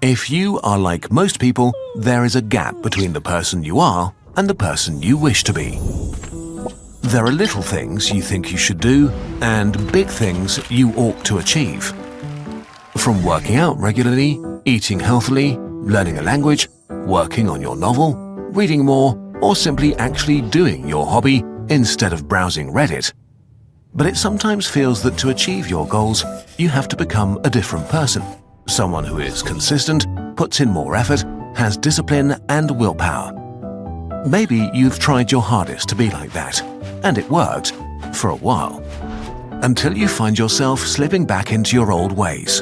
If you are like most people, there is a gap between the person you are and the person you wish to be. There are little things you think you should do and big things you ought to achieve. From working out regularly, eating healthily, learning a language, working on your novel, reading more, or simply actually doing your hobby instead of browsing Reddit. But it sometimes feels that to achieve your goals, you have to become a different person. Someone who is consistent, puts in more effort, has discipline and willpower. Maybe you've tried your hardest to be like that, and it worked for a while, until you find yourself slipping back into your old ways.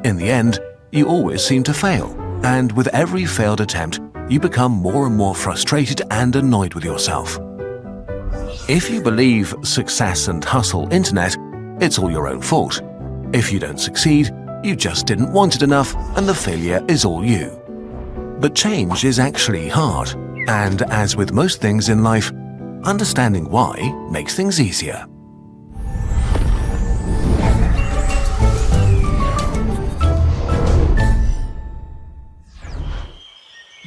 In the end, you always seem to fail, and with every failed attempt, you become more and more frustrated and annoyed with yourself. If you believe success and hustle internet, it's all your own fault. If you don't succeed, you just didn't want it enough and the failure is all you. But change is actually hard, and as with most things in life, understanding why makes things easier.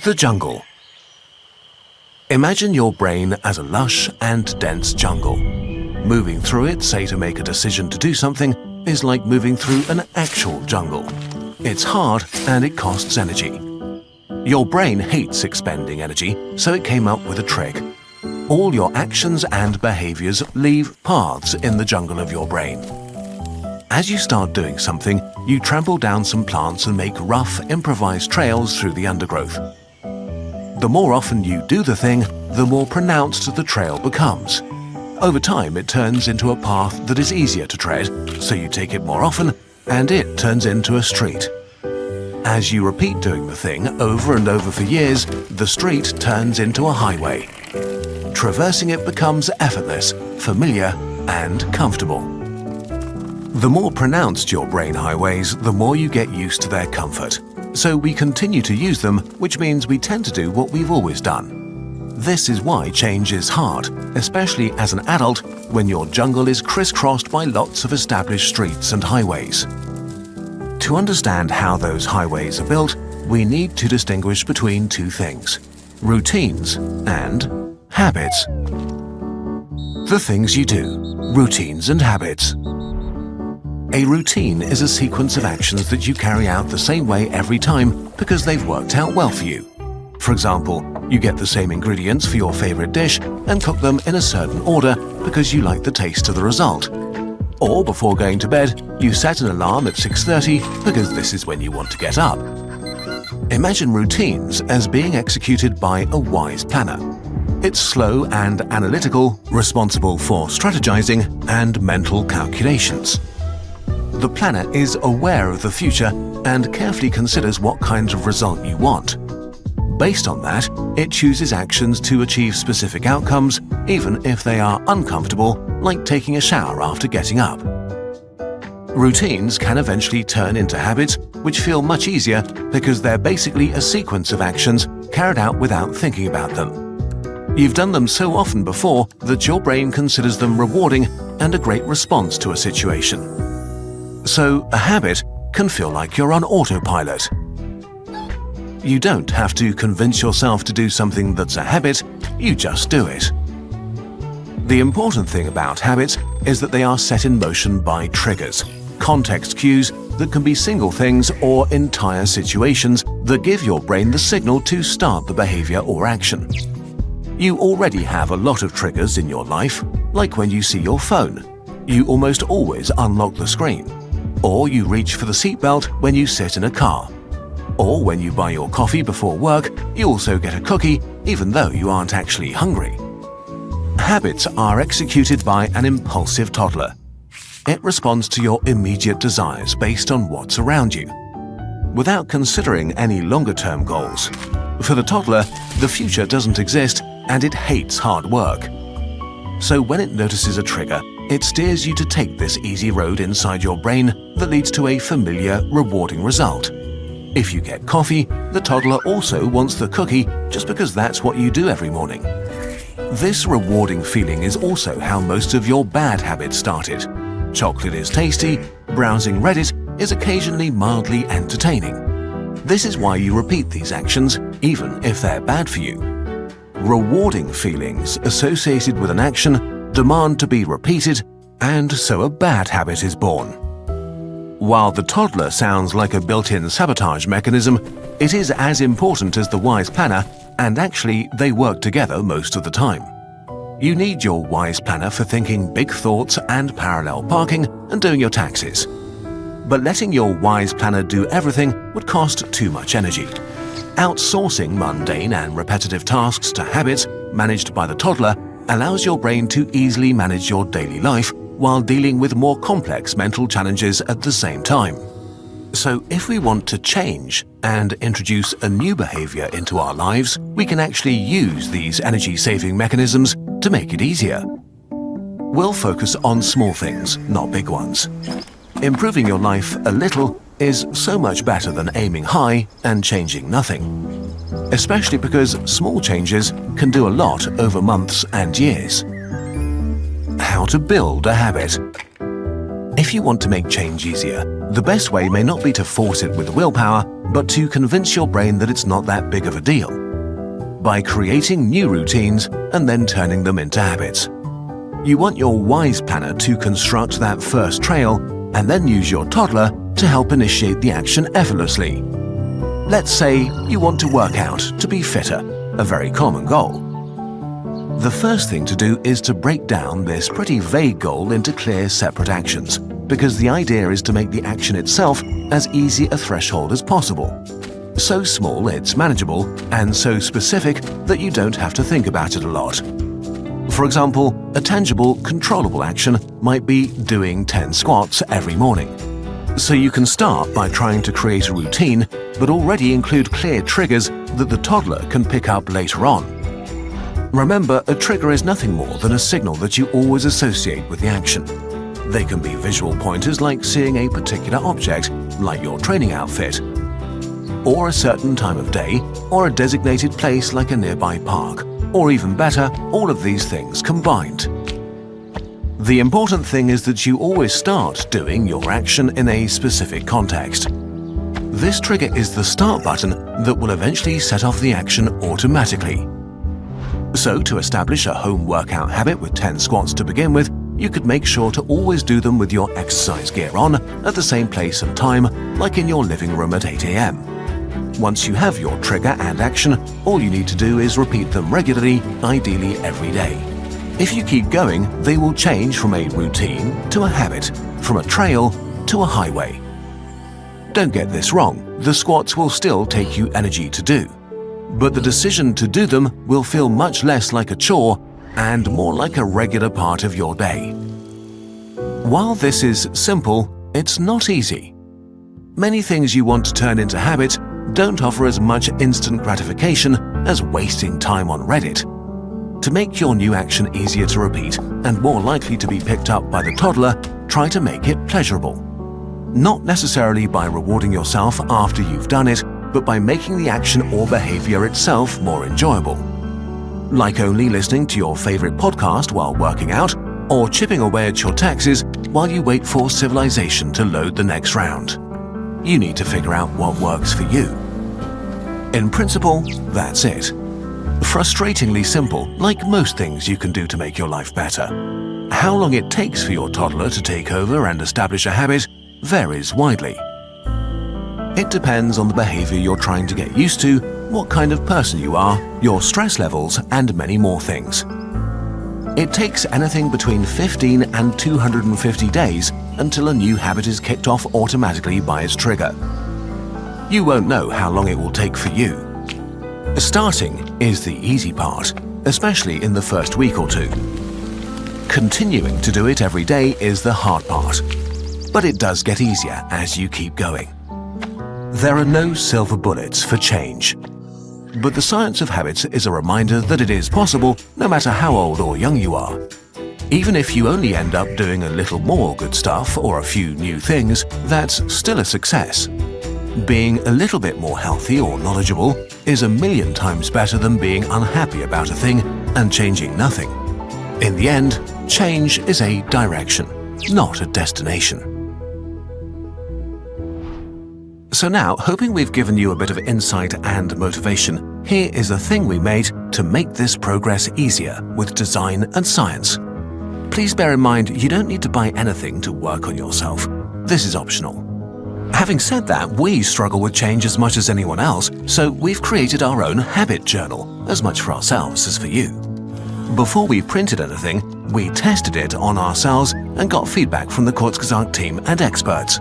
The jungle. Imagine your brain as a lush and dense jungle. Moving through it, say to make a decision to do something, is like moving through an actual jungle. It's hard and it costs energy. Your brain hates expending energy, so it came up with a trick. All your actions and behaviors leave paths in the jungle of your brain. As you start doing something, you trample down some plants and make rough, improvised trails through the undergrowth. The more often you do the thing, the more pronounced the trail becomes. Over time, it turns into a path that is easier to tread, so you take it more often, and it turns into a street. As you repeat doing the thing over and over for years, the street turns into a highway. Traversing it becomes effortless, familiar, and comfortable. The more pronounced your brain highways, the more you get used to their comfort. So we continue to use them, which means we tend to do what we've always done. This is why change is hard, especially as an adult when your jungle is crisscrossed by lots of established streets and highways. To understand how those highways are built, we need to distinguish between two things: routines and habits. The things you do, routines and habits. A routine is a sequence of actions that you carry out the same way every time because they've worked out well for you. For example, you get the same ingredients for your favorite dish and cook them in a certain order because you like the taste of the result. Or before going to bed, you set an alarm at 6:30 because this is when you want to get up. Imagine routines as being executed by a wise planner. It's slow and analytical, responsible for strategizing and mental calculations. The planner is aware of the future and carefully considers what kind of result you want. Based on that, it chooses actions to achieve specific outcomes, even if they are uncomfortable, like taking a shower after getting up. Routines can eventually turn into habits, which feel much easier because they're basically a sequence of actions carried out without thinking about them. You've done them so often before that your brain considers them rewarding and a great response to a situation. So a habit can feel like you're on autopilot. You don't have to convince yourself to do something that's a habit, you just do it. The important thing about habits is that they are set in motion by triggers, context cues that can be single things or entire situations that give your brain the signal to start the behavior or action. You already have a lot of triggers in your life, like when you see your phone. You almost always unlock the screen. Or you reach for the seatbelt when you sit in a car. Or when you buy your coffee before work, you also get a cookie even though you aren't actually hungry. Habits are executed by an impulsive toddler. It responds to your immediate desires based on what's around you, without considering any longer-term goals. For the toddler, the future doesn't exist and it hates hard work. So when it notices a trigger, it steers you to take this easy road inside your brain that leads to a familiar, rewarding result. If you get coffee, the toddler also wants the cookie just because that's what you do every morning. This rewarding feeling is also how most of your bad habits started. Chocolate is tasty, browsing Reddit is occasionally mildly entertaining. This is why you repeat these actions, even if they're bad for you. Rewarding feelings associated with an action demand to be repeated, and so a bad habit is born. While the toddler sounds like a built-in sabotage mechanism, it is as important as the wise planner, and actually they work together most of the time. You need your wise planner for thinking big thoughts and parallel parking and doing your taxes. But letting your wise planner do everything would cost too much energy. Outsourcing mundane and repetitive tasks to habits managed by the toddler allows your brain to easily manage your daily life while dealing with more complex mental challenges at the same time. So if we want to change and introduce a new behavior into our lives, we can actually use these energy-saving mechanisms to make it easier. We'll focus on small things, not big ones. Improving your life a little is so much better than aiming high and changing nothing, especially because small changes can do a lot over months and years. How to build a habit. If you want to make change easier, the best way may not be to force it with willpower, but to convince your brain that it's not that big of a deal, by creating new routines and then turning them into habits. You want your wise planner to construct that first trail and then use your toddler to help initiate the action effortlessly. Let's say you want to work out to be fitter, a very common goal. The first thing to do is to break down this pretty vague goal into clear, separate actions, because the idea is to make the action itself as easy a threshold as possible. So small it's manageable, and so specific that you don't have to think about it a lot. For example, a tangible, controllable action might be doing 10 squats every morning. So you can start by trying to create a routine, but already include clear triggers that the toddler can pick up later on. Remember, a trigger is nothing more than a signal that you always associate with the action. They can be visual pointers like seeing a particular object, like your training outfit, or a certain time of day, or a designated place like a nearby park, or even better, all of these things combined. The important thing is that you always start doing your action in a specific context. This trigger is the start button that will eventually set off the action automatically. So, to establish a home workout habit with 10 squats to begin with, you could make sure to always do them with your exercise gear on at the same place and time, like in your living room at 8 AM. Once you have your trigger and action, all you need to do is repeat them regularly, ideally every day. If you keep going, they will change from a routine to a habit, from a trail to a highway. Don't get this wrong, the squats will still take you energy to do, but the decision to do them will feel much less like a chore and more like a regular part of your day. While this is simple, it's not easy. Many things you want to turn into habits don't offer as much instant gratification as wasting time on Reddit. To make your new action easier to repeat and more likely to be picked up by the toddler, try to make it pleasurable. Not necessarily by rewarding yourself after you've done it, but by making the action or behavior itself more enjoyable. Like only listening to your favorite podcast while working out, or chipping away at your taxes while you wait for Civilization to load the next round. You need to figure out what works for you. In principle, that's it. Frustratingly simple, like most things you can do to make your life better. How long it takes for your toddler to take over and establish a habit varies widely. It depends on the behavior you're trying to get used to, what kind of person you are, your stress levels, and many more things. It takes anything between 15 and 250 days until a new habit is kicked off automatically by its trigger. You won't know how long it will take for you. Starting is the easy part, especially in the first week or two. Continuing to do it every day is the hard part, but it does get easier as you keep going. There are no silver bullets for change, but the science of habits is a reminder that it is possible no matter how old or young you are. Even if you only end up doing a little more good stuff or a few new things, that's still a success. Being a little bit more healthy or knowledgeable is a million times better than being unhappy about a thing and changing nothing. In the end, change is a direction, not a destination. So now, hoping we've given you a bit of insight and motivation, here is a thing we made to make this progress easier with design and science. Please bear in mind you don't need to buy anything to work on yourself. This is optional. Having said that, we struggle with change as much as anyone else, so we've created our own habit journal, as much for ourselves as for you. Before we printed anything, we tested it on ourselves and got feedback from the Kurzgesagt team and experts.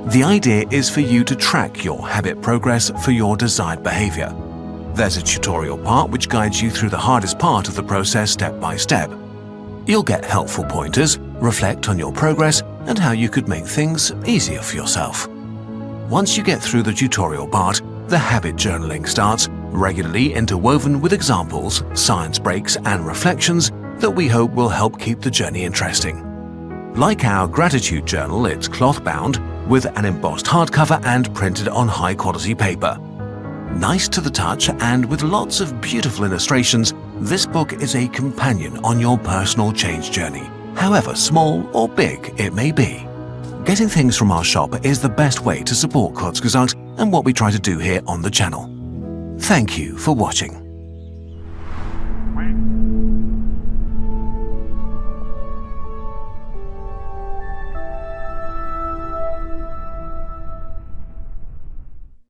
The idea is for you to track your habit progress for your desired behavior. There's a tutorial part which guides you through the hardest part of the process step by step. You'll get helpful pointers, reflect on your progress, and how you could make things easier for yourself. Once you get through the tutorial part, the habit journaling starts, regularly interwoven with examples, science breaks, and reflections that we hope will help keep the journey interesting. Like our gratitude journal, it's cloth-bound with an embossed hardcover and printed on high-quality paper. Nice to the touch and with lots of beautiful illustrations, this book is a companion on your personal change journey, however small or big it may be. Getting things from our shop is the best way to support Kurzgesagt and what we try to do here on the channel. Thank you for watching.